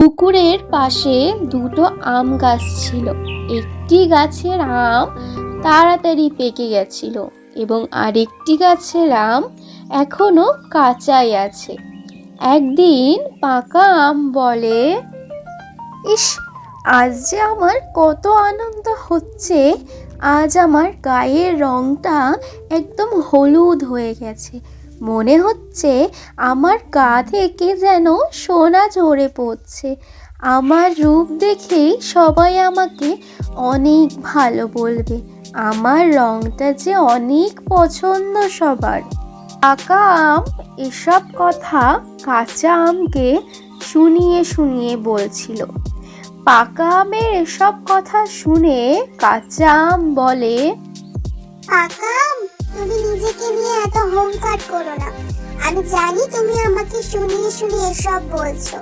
পুকুরের পাশে দুটো আম গাছ ছিল। একটি গাছের আম তাড়াতাড়ি পেকে গেছিল এবং আরেকটি গাছের আম এখনো কাঁচাই আছে। একদিন পাকা আম বলে, ইস, আজ যে আমার কত আনন্দ হচ্ছে। আজ আমার গায়ের রংটা একদম হলুদ হয়ে গেছে। মনে হচ্ছে আমার গা থেকে যেন সোনা ঝরে পড়ছে। আমার রূপ দেখেই সবাই আমাকে অনেক ভালো বলবে। আমার রংটা যে অনেক পছন্দ সবার। পাকা আম এসব কথা কাঁচা আমকে শুনিয়ে শুনিয়ে বলছিল। পাকা আমের এসব কথা শুনে কাঁচা আম বলে, পাকা আম, তুমি নিজেকে নিয়ে এত অহংকার করো না। আমি জানি তুমি আমাকে শুনিয়ে শুনিয়ে এসব বলছো,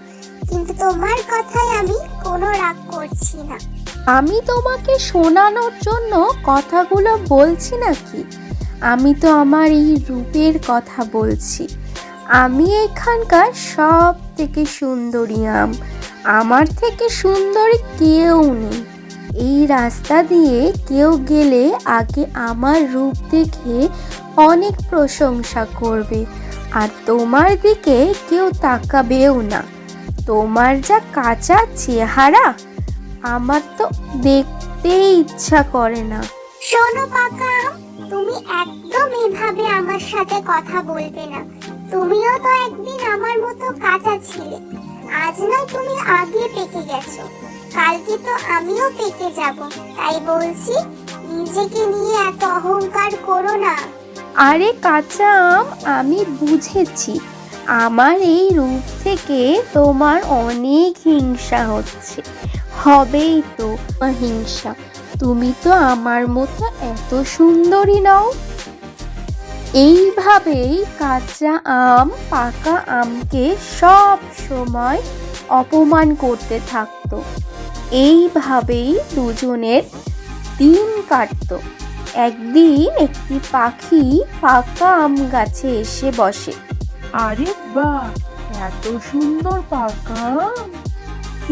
কিন্তু তোমার কথায় আমি কোনো রাগ করছি না। আমি তোমাকে শোনানোর জন্য কথাগুলো বলছি নাকি? আমি তো আমার এই রূপের কথা বলছি। আমি এখানকার সব থেকে সুন্দরী আম। আমার থেকে সুন্দরী কেউ নেই। এই রাস্তা দিয়ে কেউ গেলে আগে আমার রূপ দেখে অনেক প্রশংসা করবে, আর তোমার দিকে কেউ তাকাবেও না। তোমার যা কাঁচা চেহারা, আমার তো দেখতেই ইচ্ছা করে না। শোনো পাকা আম, তুমি একদম এভাবে আমার সাথে কথা বলবে না। তুমিও তো একদিন আমার মতো কাঁচা ছিলে। আজ নয় তুমি আগে পেকে গেছো, কালকে তো আমিও পেকে যাব। তাই বলছি, নিজেকে নিয়ে এত অহংকার করো না। আরে কাঁচা আম, আমি বুঝেছি। আমার এই রূপ থেকে তোমার অনেক হিংসা হচ্ছে। হবেই তো হিংসা। তুমি তো আমার মতো এত সুন্দরী নও। এইভাবেই কাঁচা আম পাকা আমকে সব সময় অপমান করতে থাকতো। এইভাবেই দুজনের দিন কাটতো। একদিন একটি পাখি পাকা আম গাছে এসে বসে। আরে বাহ, এত সুন্দর পাকা আম!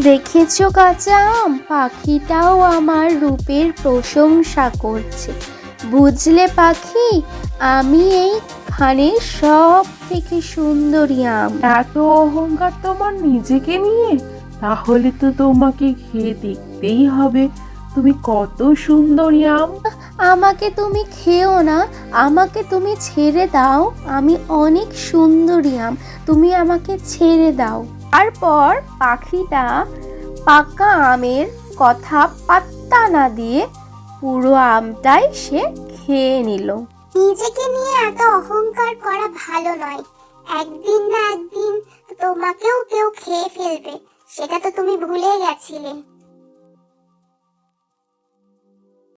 দেখেছো কাঁচা আম, পাখিটাও আমার রূপের প্রশংসা করছে। বুঝলে পাখি, আমি এইখানে সব থেকে সুন্দরী আম। এত অহংকার তোমার নিজেকে নিয়ে? তাহলে তো তোমাকে খেয়ে দেখতেই হবে তুমি কত সুন্দরী আম। আমাকে তুমি খেও না, আমাকে তুমি ছেড়ে দাও। আমি অনেক সুন্দরী আম, তুমি আমাকে ছেড়ে দাও। তারপর পাখিটা পাকা আমের কথা পাত্তা না দিয়ে পুরো আমটাই সে খেয়ে নিল। নিজেকে নিয়ে এত অহংকার করা ভালো নয়। একদিন না একদিন তোমাকেও কেউ খেয়ে ফেলবে, সেটা তো তুমি ভুলে গেছিলে।